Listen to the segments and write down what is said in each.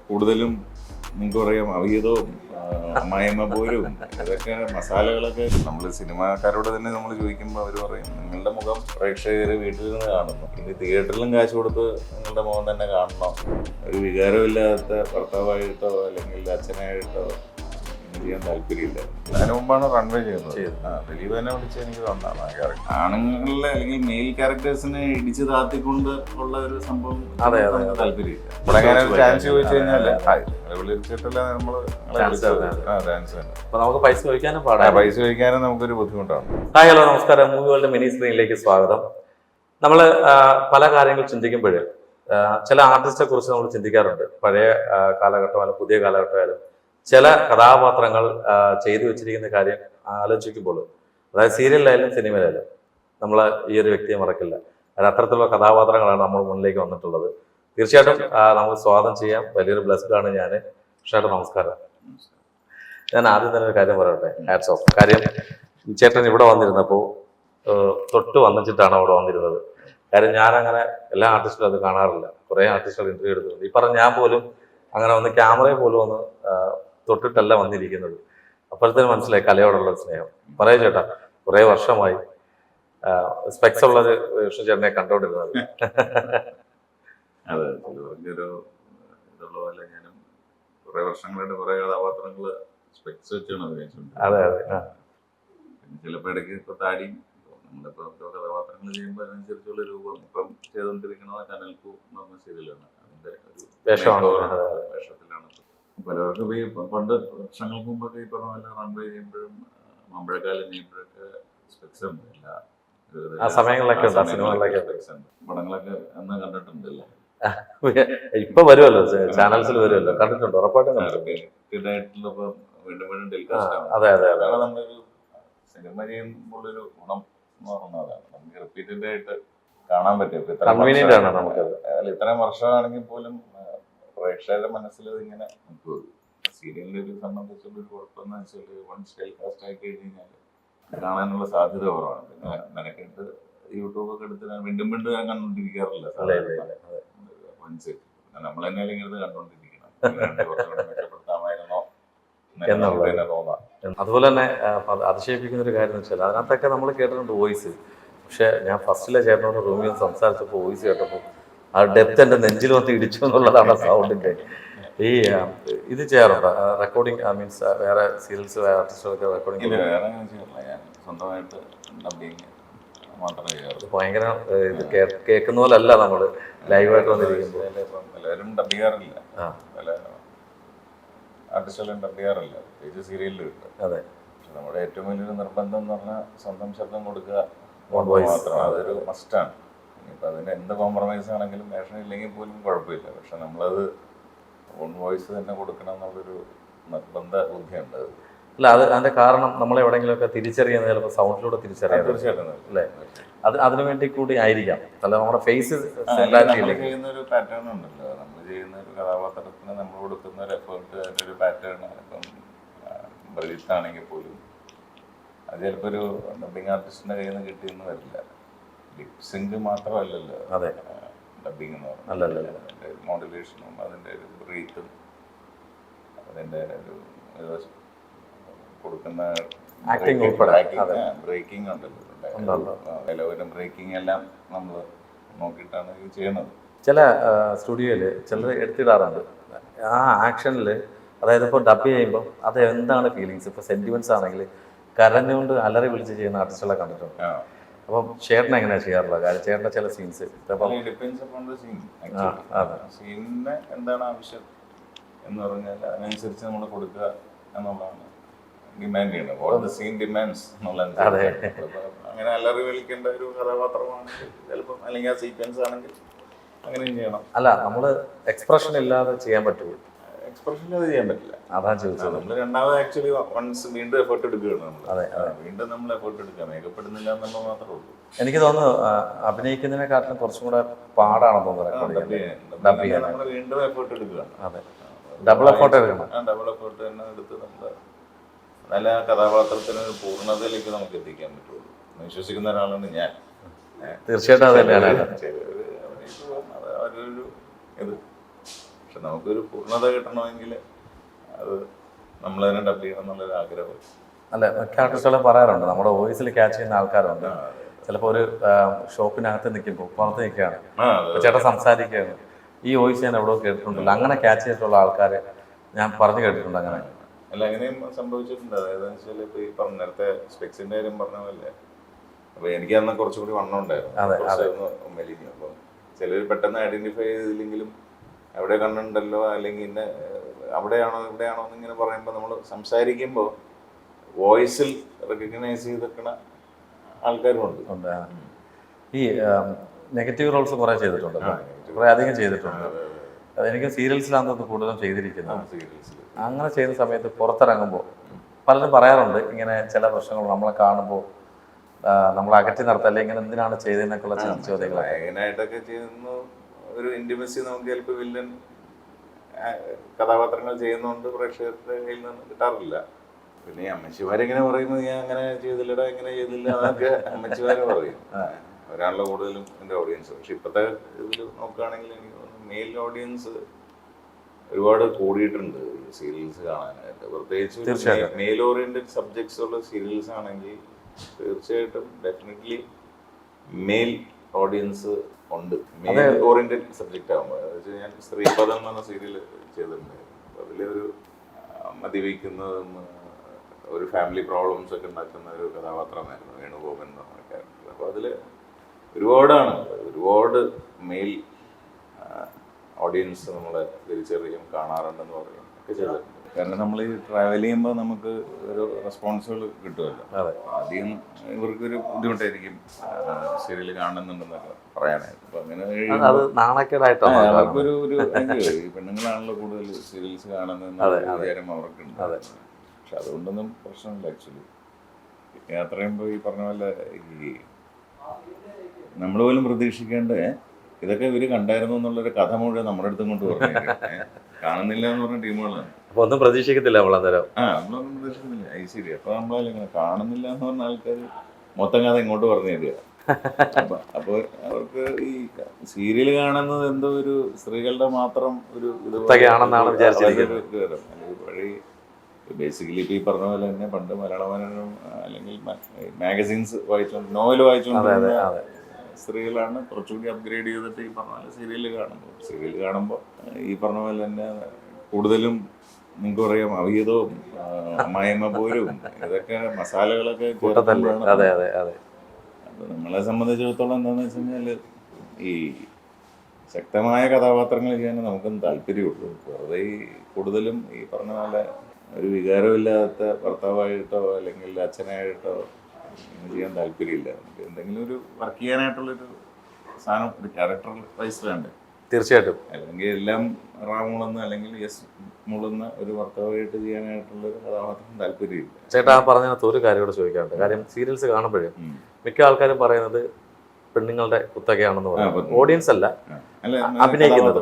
കൂടുതലും നിങ്ങൾക്ക് പറയാം അവിഹിതവും അമ്മായിയമ്മ പോരും ഇതൊക്കെ മസാലകളൊക്കെ നമ്മൾ സിനിമാക്കാരോട് തന്നെ നമ്മൾ ചോദിക്കുമ്പോൾ അവർ പറയും നിങ്ങളുടെ മുഖം പ്രേക്ഷകർ വീട്ടിൽ നിന്ന് കാണുന്നു ഇനി തിയേറ്ററിലും കാശ് കൊടുത്ത് നിങ്ങളുടെ മുഖം തന്നെ കാണണം ഒരു വികാരമില്ലാത്ത ഭർത്താവായിട്ടോ അല്ലെങ്കിൽ അച്ഛനായിട്ടോ ചെയ്യാൻ താല്പര്യമില്ല. അതിന് മുമ്പാണ് റൺവേ ചെയ്യുന്നത്. ദിലീപ് തന്നെ വിളിച്ച് എനിക്ക് തന്നാണ് ആ ക്യാരക്ടർ. ആണുങ്ങളിലെ അല്ലെങ്കിൽ മെയിൽ ക്യാരക്ടേഴ്സിനെ ഇടിച്ചു താത്തിക്കൊണ്ട് ഉള്ള ഒരു സംഭവം താല്പര്യമില്ല. ഇവിടെ അങ്ങനെ ഒരു ചാൻസ് ചോദിച്ചു കഴിഞ്ഞാല് വിളിച്ചിട്ടല്ല നമ്മള് ഡാൻസ് തന്നെ. നമുക്ക് പൈസ ചോദിക്കാനും പാടാം. പൈസ ചോദിക്കാനും നമുക്കൊരു ബുദ്ധിമുട്ടാണ്. ഹായ് ഹലോ നമസ്കാരം. മൂവി വേൾഡ് മിനി സ്ക്രീനിലേക്ക് സ്വാഗതം. നമ്മൾ പല കാര്യങ്ങൾ ചിന്തിക്കുമ്പോൾ ചില ആർട്ടിസ്റ്റിനെ കുറിച്ച് നമ്മൾ ചിന്തിക്കാറുണ്ട്. പഴയ കാലഘട്ടമായാലും പുതിയ കാലഘട്ടമായാലും ചില കഥാപാത്രങ്ങൾ ചെയ്തു വെച്ചിരിക്കുന്ന കാര്യം ആലോചിക്കുമ്പോൾ, അതായത് സീരിയലിലായാലും സിനിമയിലായാലും നമ്മൾ ഈ ഒരു വ്യക്തിയെ മറക്കില്ല. അത് അത്തരത്തിലുള്ള കഥാപാത്രങ്ങളാണ് നമ്മൾ മുന്നിലേക്ക് വന്നിട്ടുള്ളത്. തീർച്ചയായിട്ടും നമുക്ക് സ്വാഗതം ചെയ്യാം. വലിയൊരു ബ്ലെസ്ഡ് ആണ് ഞാൻ. ചേട്ടാ നമസ്കാരം. ഞാൻ ആദ്യം തന്നെ ഒരു കാര്യം പറയട്ടെ. Hats off. കാര്യം ചേട്ടൻ ഇവിടെ വന്നിരുന്നപ്പോൾ തൊട്ട് വന്നിട്ടാണ് അവിടെ വന്നിരുന്നത്. കാര്യം ഞാനങ്ങനെ എല്ലാ ആർട്ടിസ്റ്റുകളും അത് കാണാറില്ല. കുറേ ആർട്ടിസ്റ്റുകൾ ഇന്റർവ്യൂ എടുത്തിട്ടുണ്ട്. ഈ പറഞ്ഞ ഞാൻ പോലും അങ്ങനെ വന്ന് ക്യാമറയെ പോലും ഒന്ന് തൊട്ടിട്ടല്ല വന്നിരിക്കുന്നത്. അപ്പോഴത്തേനും മനസ്സിലായി കലയോടുള്ള സ്നേഹം. പറയൂ ചേട്ടാ, കുറെ വർഷമായി സ്പെക്സ് ഉള്ളൊരു ചേട്ടനെ കണ്ടോണ്ടിരുന്നത്. അതെ, വലിയൊരു ഇതുള്ള പോലെ ഞാനും കുറെ വർഷങ്ങളായിട്ട് കുറെ കഥാപാത്രങ്ങള് സ്പെക്സ് വെച്ചാണ് അഭിനയിച്ചിട്ടുണ്ട്. അതെ അതെ. പിന്നെ ചിലപ്പോൾ ഇടയ്ക്ക് ഇപ്പൊ താടിയും നമ്മളിപ്പോ കഥാപാത്രങ്ങൾ ചെയ്യുമ്പോൾ അതിനനുസരിച്ചുള്ള രൂപം ഇപ്പം ചെയ്തുകൊണ്ടിരിക്കുന്നത് കനൽപ്പൂ എന്ന് പറഞ്ഞ സീരിയലാണ്. അതിന്റെ ഒരു വേഷത്തിലാണ്. പലവർക്കും ഈ പണ്ട് വർഷങ്ങൾക്ക് മുമ്പൊക്കെ ഈ പറഞ്ഞ പോലെ റൺവേ ചെയ്യുമ്പോഴും മമ്പഴക്കാലം ചെയ്യുമ്പോഴൊക്കെ സ്പെക്സ് ഉണ്ട്. സമയങ്ങളിലൊക്കെ പടങ്ങളൊക്കെ അന്ന് കണ്ടിട്ടുണ്ടല്ലേ? ഇപ്പൊ വരുമല്ലോ, ചാനൽസിൽ വരുമല്ലോ, കണ്ടിട്ടുണ്ട് ഉറപ്പായിട്ടും. അതെ അതെ. അതാണ് നമ്മളൊരു സിനിമ ചെയ്യുമ്പോഴൊരു ഗുണം എന്ന് പറഞ്ഞാൽ അതാണ്. നമുക്ക് റിപ്പീറ്റഡ് ആയിട്ട് കാണാൻ പറ്റും. ഇത്രയും വർഷമാണെങ്കിൽ പോലും പ്രേക്ഷകരുടെ മനസ്സിൽ ഇങ്ങനെ നിൽക്കുക. സീരിയലിന്റെ ഒരു സംബന്ധിച്ചുള്ള ഒരു കുഴപ്പമെന്ന് വെച്ചാൽ വൺ സ്റ്റൈൽ കാസ്റ്റ് ആയി കഴിഞ്ഞാൽ കാണാനുള്ള സാധ്യത കുറവാണ്. പിന്നെ നിനക്കിട്ട് യൂട്യൂബ് ഒക്കെ എടുത്ത് വീണ്ടും വീണ്ടും ഞാൻ കണ്ടോണ്ടിരിക്കാറില്ല. നമ്മൾ തന്നെ ഇങ്ങനെ കണ്ടോണ്ടിരിക്കണം, മെച്ചപ്പെടുത്താമായിരുന്നോ എന്നുള്ളതിനെ തോന്നാം. അതുപോലെ തന്നെ അതിശയിപ്പിക്കുന്ന ഒരു കാര്യം എന്ന് വെച്ചാൽ അതിനകത്തൊക്കെ നമ്മൾ കേട്ടിട്ടുണ്ട് വോയിസ്. പക്ഷെ ഞാൻ ഫസ്റ്റിലെ ചേട്ടനോട് റൂമിൽ സംസാരിച്ചപ്പോൾ വോയിസ് കേട്ടപ്പോൾ ആ ഡെപ്ത് എൻ്റെ നെഞ്ചിൽ വന്ന് ഇടിച്ചു എന്നുള്ളതാണ് സൗണ്ടിൻ്റെ. ഈ ഇത് ചെയ്യാറുണ്ട് റെക്കോർഡിങ്, മീൻസ് വേറെ സീരിയൽസ് വേറെ ആർട്ടിസ്റ്റുകളൊക്കെ റെക്കോർഡിങ്? ഞാൻ സ്വന്തമായിട്ട് മാത്രമേ ചെയ്യാറുള്ളൂ. ഭയങ്കര ഇത് കേൾക്കുന്ന പോലെ അല്ല നമ്മൾ ലൈവായിട്ട് വന്നിരിക്കുമ്പോൾ. എല്ലാവരും ഡബ് ചെയ്യാറില്ല, പല ആർട്ടിസ്റ്റുകളും ഡബ് ചെയ്യാറില്ല, പ്രത്യേകിച്ച് സീരിയലിൽ കിട്ടും. അതെ. പക്ഷെ നമ്മുടെ ഏറ്റവും വലിയൊരു നിർബന്ധം എന്ന് പറഞ്ഞാൽ സ്വന്തം ശബ്ദം കൊടുക്കുക മാത്രം. അതൊരു മസ്റ്റാണ്. ഇനിയിപ്പോൾ അതിന് എന്ത് കോംപ്രമൈസ് ആണെങ്കിലും വേഷം ഇല്ലെങ്കിൽ പോലും കുഴപ്പമില്ല. പക്ഷെ നമ്മളത് ഓൺ വോയിസ് തന്നെ കൊടുക്കണം എന്നുള്ളൊരു നിർബന്ധ ബുദ്ധിയുണ്ട്. അല്ല, അതിന്റെ കാരണം നമ്മളെ എവിടെയെങ്കിലുമൊക്കെ തിരിച്ചറിയുന്നത് ചിലപ്പോൾ സൗണ്ടിലൂടെ തിരിച്ചറിയാം. തീർച്ചയായിട്ടും അല്ലേ? അതിനു വേണ്ടി കൂടി ആയിരിക്കാം. അല്ല, നമ്മുടെ ഫേസ് ചെയ്യുന്ന ഒരു പാറ്റേൺ ഉണ്ടല്ലോ. നമ്മൾ ചെയ്യുന്ന ഒരു കഥാപാത്രത്തിന് നമ്മൾ കൊടുക്കുന്ന ഒരു എഫേർട്ട്, അതിൻ്റെ ഒരു പാറ്റേൺ. ഇപ്പം ബ്രിജിത്താണെങ്കിൽ പോലും അത് ചിലപ്പോൾ ഒരു ഡബിങ് ആർട്ടിസ്റ്റിന്റെ കയ്യിൽ നിന്ന് കിട്ടിയെന്ന് വരില്ല. ലിപ്സിങ്ക് മാത്രമല്ലല്ലോ ഡബിങ് എന്ന് പറഞ്ഞാൽ. അതിൻ്റെ മോഡുലേഷനും അതിൻ്റെ ഒരു ബ്രീത്തും അതിൻ്റെ ഒരു കൊടുക്കുന്ന ബ്രേക്കിംഗ് ഉണ്ടല്ലോ. എല്ലാവരും ബ്രേക്കിംഗ് എല്ലാം നമ്മൾ നോക്കിയിട്ടാണ് ഇത് ചെയ്യുന്നത്. ചില സ്റ്റുഡിയോയിൽ ചിലർ എടുത്തിടാറുണ്ട് ആ ആക്ഷനിൽ. അതായത് ഇപ്പോൾ ഡബ് ചെയ്യുമ്പോൾ അത് എന്താണ് ഫീലിങ്സ്. ഇപ്പോൾ സെന്റിമെന്റ്സ് ആണെങ്കിൽ കരഞ്ഞുകൊണ്ട് അലറി വിളിച്ച് ചെയ്യുന്ന ആർട്ടിസ്റ്റുകളെ കണ്ടിട്ടുണ്ട്. അപ്പം ചേട്ടൻ എങ്ങനെയാണ് ചെയ്യാറുള്ളത്? കാര്യം ചേട്ടൻ്റെ ചില സീൻസ് സീനിന് എന്താണ് ആവശ്യം എന്ന് പറഞ്ഞാൽ അതിനനുസരിച്ച് നമ്മൾ കൊടുക്കുക എന്നുള്ളതാണ് ഡിമാൻഡ് ചെയ്യുന്നത്. ഓൾ ദ സീൻ ഡിമാൻഡ്സ് എന്നുള്ളത്. അങ്ങനെ അലറി വിളിക്കേണ്ട ഒരു കഥാപാത്രമാണെങ്കിൽ ചിലപ്പം, അല്ലെങ്കിൽ ആ സീക്വൻസ് ആണെങ്കിൽ അങ്ങനെയും ചെയ്യണം. അല്ല, നമ്മൾ എക്സ്പ്രഷൻ ഇല്ലാതെ ചെയ്യാൻ പറ്റുമോ? എക്സ്പ്രഷൻ അത് ചെയ്യാൻ പറ്റില്ല. അതാണ് ചോദിച്ചത്. നമ്മൾ രണ്ടാമത് ആക്ച്വലി വൺസ് വീണ്ടും എഫേർട്ട് എടുക്കുകയാണ് നമ്മൾ. വീണ്ടും നമ്മൾ എഫേർട്ട് എടുക്കുക, മേക്കപ്പ് ഇടുന്നില്ല എന്നുള്ളത് മാത്രമേ ഉള്ളൂ. എനിക്ക് തോന്നുന്നു അഭിനയിക്കുന്നതിനെക്കാട്ടിലും കുറച്ചും കൂടെ പാടാണെന്ന് തോന്നുന്നു. നമ്മൾ വീണ്ടും എഫേർട്ട് എടുക്കുകയാണ്. അതെ, ഡബിൾ എഫേർട്ട് എടുക്കണം. ഡബിൾ എഫേർട്ട് തന്നെ എടുത്ത് നമ്മൾ നല്ല കഥാപാത്രത്തിന് പൂർണ്ണതയിലേക്ക് നമുക്ക് എത്തിക്കാൻ പറ്റുള്ളൂ. വിശ്വസിക്കുന്ന ഒരാളാണ് ഞാൻ. തീർച്ചയായിട്ടും അത് തന്നെയാണ്. ഒരു ഇത് പക്ഷെ നമുക്കൊരു പൂർണ്ണത കിട്ടണമെങ്കിൽ അത് നമ്മൾ തന്നെ ഡബ് ചെയ്യണം എന്നുള്ളൊരു ആഗ്രഹം. അല്ല, മിക്ക ആർട്ടിസ്റ്റുകളും പറയാറുണ്ട് നമ്മുടെ വോയിസിൽ ക്യാച്ച് ചെയ്യുന്ന ആൾക്കാരുണ്ട്. ചിലപ്പോൾ ഒരു ഷോപ്പിനകത്ത് നിൽക്കുമ്പോൾ പുറത്ത് നിൽക്കുകയാണ്, ചേട്ടൻ സംസാരിക്കുകയാണ്, ഈ വോയിസ് ഞാൻ എവിടെയോ കേട്ടിട്ടുണ്ടല്ലോ, അങ്ങനെ ക്യാച്ച് ചെയ്തിട്ടുള്ള ആൾക്കാരെ ഞാൻ പറഞ്ഞു കേട്ടിട്ടുണ്ട്. അങ്ങനെ അല്ല, അങ്ങനെയും സംഭവിച്ചിട്ടുണ്ട്. അതായത് വെച്ചാൽ ഇപ്പോൾ ഈ പറഞ്ഞ നേരത്തെ സ്പെക്സിന്റെ കാര്യം പറഞ്ഞ പോലെ, അപ്പോൾ എനിക്ക് അന്ന് കുറച്ചുകൂടി വണ്ണം ഉണ്ടായിരുന്നു, മെലിഞ്ഞു. അപ്പം ചിലർ പെട്ടെന്ന് ഐഡന്റിഫൈ ചെയ്തില്ലെങ്കിലും എവിടെ കണ്ടിട്ടുണ്ടല്ലോ, അല്ലെങ്കിൽ ഇന്ന അവിടെയാണോ ഇവിടെയാണോ എന്നിങ്ങനെ പറയുമ്പോൾ നമ്മൾ സംസാരിക്കുമ്പോൾ വോയിസിൽ റെക്കഗ്നൈസ് ചെയ്തിരിക്കുന്ന ആൾക്കാരുമുണ്ട്. ഈ നെഗറ്റീവ് റോൾസ് കുറേ ചെയ്തിട്ടുണ്ട്, കുറേ അധികം ചെയ്തിട്ടുണ്ട്. എനിക്ക് സീരിയൽസിലാണെന്ന് കൂടുതലും ചെയ്തിരിക്കുന്നത്. അങ്ങനെ ചെയ്യുന്ന സമയത്ത് പുറത്തിറങ്ങുമ്പോൾ പലരും പറയാറുണ്ട് ഇങ്ങനെ ചില പ്രശ്നങ്ങൾ നമ്മളെ കാണുമ്പോൾ നമ്മൾ അകറ്റി നിർത്താം, അല്ലെങ്കിൽ ഇങ്ങനെ എന്തിനാണ് ചെയ്തതെന്നൊക്കെയുള്ള ചോദ്യങ്ങൾ. മെയിനായിട്ടൊക്കെ ചെയ്യുന്നു ഒരു ഇന്റിമസി നമുക്ക് ചിലപ്പോൾ വില്ലൻ കഥാപാത്രങ്ങൾ ചെയ്യുന്നതുകൊണ്ട് പ്രേക്ഷകരുടെ കയ്യിൽ നിന്ന് കിട്ടാറില്ല. പിന്നെ ഈ അമ്മച്ചിമാരെങ്ങനെ പറയുമ്പോൾ ഞാൻ അങ്ങനെ ചെയ്തില്ലടാ ഇങ്ങനെ ചെയ്തില്ല അതൊക്കെ അമ്മച്ചിമാരെ പറയും. അവരാണല്ലോ കൂടുതലും എൻ്റെ ഓഡിയൻസ്. പക്ഷെ ഇപ്പോഴത്തെ ഇതിൽ നോക്കുകയാണെങ്കിൽ എനിക്ക് തോന്നുന്നു മെയിൽ ഓഡിയൻസ് ഒരുപാട് കൂടിയിട്ടുണ്ട് സീരിയൽസ് കാണാനായിട്ട്. പ്രത്യേകിച്ച് മെയിൽ ഓറിയന്റഡ് സബ്ജക്ട്സ് ഉള്ള സീരിയൽസ് ആണെങ്കിൽ തീർച്ചയായിട്ടും ഡെഫിനറ്റ്ലി മെയിൽ ഓഡിയൻസ് ഉണ്ട്. മെയിൽ ഓറിയന്റഡ് സബ്ജക്റ്റ് ആകുമ്പോൾ അതായത് ഞാൻ സ്ത്രീപദം എന്ന് പറഞ്ഞ സീരിയൽ ചെയ്തിട്ടുണ്ടായിരുന്നു. അപ്പോൾ അതിലൊരു മദ്യപിക്കുന്നതും ഒരു ഫാമിലി പ്രോബ്ലംസ് ഒക്കെ ഉണ്ടാക്കുന്ന ഒരു കഥാപാത്രമായിരുന്നു വേണുഗോപൻ എന്ന് പറഞ്ഞ ക്യാരക്ടർ. അപ്പോൾ അതിൽ ഒരുപാട് മെയിൽ ഓഡിയൻസ് നമ്മളെ തിരിച്ചറിയും, കാണാറുണ്ടെന്ന് പറയും ഒക്കെ ചെയ്തിട്ടുണ്ട്. കാരണം നമ്മൾ ഈ ട്രാവൽ ചെയ്യുമ്പോൾ നമുക്ക് ഒരു റെസ്പോൺസുകൾ കിട്ടുമല്ലോ. ആദ്യം ഇവർക്കൊരു ബുദ്ധിമുട്ടായിരിക്കും സീരിയൽ കാണുന്നുണ്ടെന്നൊക്കെ പറയാനായിട്ട്. അപ്പം അങ്ങനെ അവർക്കൊരു ഈ പെണ്ണുങ്ങളാണല്ലോ കൂടുതൽ സീരിയൽസ് കാണുന്നതെന്ന് വിചാരം അവർക്കുണ്ട്. പക്ഷെ അതുകൊണ്ടൊന്നും പ്രശ്നമില്ല. ആക്ച്വലി യാത്ര ചെയ്യുമ്പോൾ ഈ പറഞ്ഞ പോലെ ഈ നമ്മൾ പോലും പ്രതീക്ഷിക്കേണ്ട ഇതൊക്കെ ഇവര് കണ്ടായിരുന്നു എന്നുള്ളൊരു കഥ മുഴുവൻ നമ്മുടെ അടുത്തും കൊണ്ട് പറഞ്ഞു. കാണുന്നില്ല എന്ന് പറഞ്ഞ ടീമുകളാണ്. അപ്പൊ ഒന്നും പ്രതീക്ഷിക്കത്തില്ല നമ്മളന്നേരം. നമ്മളൊന്നും പ്രതീക്ഷിക്കുന്നില്ല. ശരി, അപ്പൊ നമ്മളങ്ങനെ കാണുന്നില്ല എന്ന് പറഞ്ഞ ആൾക്കാർ മൊത്തം കഥ ഇങ്ങോട്ട് പറഞ്ഞു തരിക. അപ്പൊ അവർക്ക് ഈ സീരിയൽ കാണുന്നത് എന്തോ ഒരു സ്ത്രീകളുടെ മാത്രം ഒരു വഴി. ബേസിക്കലി ഇപ്പൊ ഈ പറഞ്ഞ പോലെ തന്നെ പണ്ട് മലയാള മനോരമ അല്ലെങ്കിൽ മാഗസീൻസ് വായിച്ചോണ്ട് നോവൽ വായിച്ചോണ്ട് സ്ത്രീകളാണ് കുറച്ചുകൂടി അപ്ഗ്രേഡ് ചെയ്തിട്ട് ഈ പറഞ്ഞ പോലെ സീരിയൽ കാണുമ്പോൾ ഈ പറഞ്ഞ പോലെ തന്നെ കൂടുതലും നിങ്ങൾക്ക് പറയാം അവിഹിതവും അമ്മായിയമ്മ പോരും ഇതൊക്കെ മസാലകളൊക്കെ അപ്പൊ നമ്മളെ സംബന്ധിച്ചിടത്തോളം എന്താണെന്ന് വെച്ച് കഴിഞ്ഞാൽ ഈ ശക്തമായ കഥാപാത്രങ്ങൾ ചെയ്യാൻ നമുക്കൊന്നും താല്പര്യമുള്ളൂ. വെറുതെ ഈ കൂടുതലും ഈ പറഞ്ഞ പോലെ ഒരു വികാരമില്ലാത്ത ഭർത്താവായിട്ടോ അല്ലെങ്കിൽ അച്ഛനായിട്ടോ ചെയ്യാൻ താല്പര്യമില്ല. നമുക്ക് എന്തെങ്കിലും ഒരു വർക്ക് ചെയ്യാനായിട്ടുള്ളൊരു സാധനം ഒരു ക്യാരക്ടർ വൈസ് വേണ്ടേ? തീർച്ചയായിട്ടും. അല്ലെങ്കിൽ എല്ലാം റാമുളെന്ന് അല്ലെങ്കിൽ യെസ് മുളുന്ന ഒരു ഭർത്താവായിട്ട് ചെയ്യാനായിട്ടുള്ളൊരു കഥാപാത്രം താല്പര്യമില്ല. ചേട്ടാ ആ പറഞ്ഞതിനകത്ത് ഒരു കാര്യം കൂടെ ചോദിക്കാറുണ്ട്. കാര്യം സീരിയൽസ് കാണുമ്പോഴേ മിക്ക ആൾക്കാരും പറയുന്നത് പെണ്ണുങ്ങളുടെ കുത്തകയാണെന്ന് പറയുന്നത് ഓഡിയൻസ് അല്ല അഭിനയിക്കുന്നത്.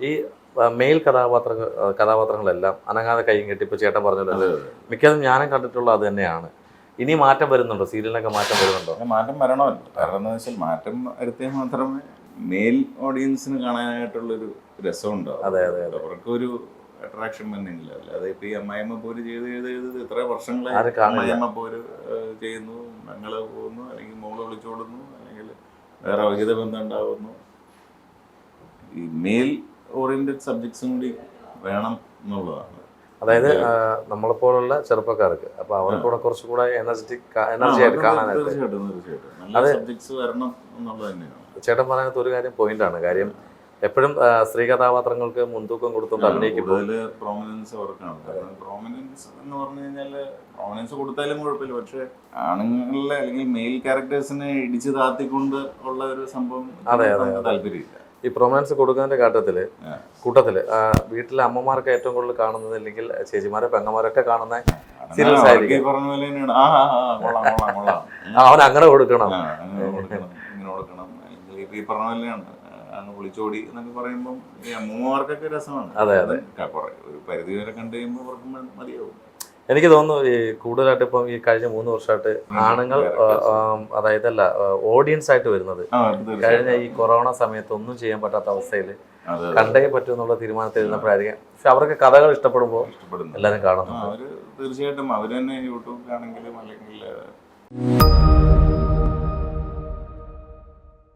ഈ മെയിൽ കഥാപാത്രങ്ങളെല്ലാം അനങ്ങാതെ കൈയും കെട്ടി ഇപ്പൊ ചേട്ടൻ പറഞ്ഞല്ലോ, മിക്കതും ഞാനും കണ്ടിട്ടുള്ള അത് തന്നെയാണ്. ഇനി മാറ്റം വരുന്നുണ്ടോ? സീരിയലിനൊക്കെ മാറ്റം വരുന്നുണ്ടോ? മാറ്റം വരണമല്ലോ. കാരണം എന്താ വെച്ചാൽ മാറ്റം വരുത്തിയാൽ മാത്രമേ മെയിൽ ഓഡിയൻസിന് കാണാനായിട്ടുള്ളൊരു രസമുണ്ടാവും. അവർക്കൊരു അട്രാക്ഷൻ വന്നില്ല. അല്ലാതെ ഇപ്പൊ ഈ അമ്മായിയമ്മ പോര് ചെയ്ത് എത്ര വർഷങ്ങളായി അമ്മായിയമ്മ പോര് ചെയ്യുന്നു, ഞങ്ങള് പോകുന്നു, അല്ലെങ്കിൽ മോള് വിളിച്ചോടുന്നു, അല്ലെങ്കിൽ വേറെ അവിഹിത ബന്ധം ഉണ്ടാവുന്നു. ഈ മെയിൽ ഓറിയന്റഡ് സബ്ജക്ട്സും കൂടി വേണം എന്നുള്ളതാണ്. അതായത് നമ്മളെപ്പോലുള്ള ചെറുപ്പക്കാർക്ക് അപ്പൊ അവർക്കൂടെ കുറച്ചുകൂടെ എനർജി ആയിട്ട് കാണാനായിട്ട് ചേട്ടൻ പറയുന്നത് ഒരു കാര്യം പോയിന്റാണ്. കാര്യം എപ്പോഴും സ്ത്രീ കഥാപാത്രങ്ങൾക്ക് മുൻതൂക്കം കൊടുത്തുകൊണ്ട് അഭിനയിക്കുമ്പോൾ പ്രോമിനൻസ് അവർക്കാണ്. പ്രോമിനൻസ് എന്ന് പറഞ്ഞു കഴിഞ്ഞാല് പ്രോമിനൻസ് കൊടുത്താലും കുഴപ്പമില്ല. പക്ഷെ ആണുങ്ങളിലെ അല്ലെങ്കിൽ മെയിൽ ക്യാരക്ടേഴ്സിനെ ഇടിച്ചു താത്തിക്കൊണ്ട് ഉള്ള ഒരു സംഭവം താല്പര്യമില്ല. ഈ പ്രൊമനൻസ് കൊടുക്കുന്നതിന്റെ കൂട്ടത്തില് വീട്ടിലെ അമ്മമാർക്ക് ഏറ്റവും കൂടുതൽ കാണുന്നത് അല്ലെങ്കിൽ ചേച്ചിമാരെ പെങ്ങന്മാരൊക്കെ കാണുന്ന സീരിയൽസ് ആയിരിക്കും. അവൻ അങ്ങനെ കൊടുക്കണം, ഈ പറഞ്ഞ പോലെയാണ് അങ്ങ് വിളിച്ചോടി എന്നൊക്കെ പറയുമ്പോൾ ഈ അമ്മമാർക്കൊക്കെ രസമാണ്. ഒരു പരിധി വരെ കണ്ടു കഴിയുമ്പോൾ അവർക്ക് മതിയാവും. എനിക്ക് തോന്നുന്നു ഈ കൂടുതലായിട്ട് ഇപ്പം ഈ കഴിഞ്ഞ 3 വർഷമായിട്ട് ആണുങ്ങൾ അതായത് ഓഡിയൻസ് ആയിട്ട് വരുന്നത് കഴിഞ്ഞ ഈ കൊറോണ സമയത്ത് ഒന്നും ചെയ്യാൻ പറ്റാത്ത അവസ്ഥയിൽ അതെ കണ്ടേ പറ്റും എന്നുള്ള തീരുമാനത്തിൽ ഇരുന്നപ്പോഴായിരിക്കും. പക്ഷെ അവർക്ക് കഥകൾ ഇഷ്ടപ്പെടുമ്പോൾ ഇഷ്ടപ്പെടുന്നു. എല്ലാവരും കാണുന്നു. അവര് തീർച്ചയായിട്ടും അവര് തന്നെ യൂട്യൂബിലാണെങ്കിലും അല്ലെങ്കിൽ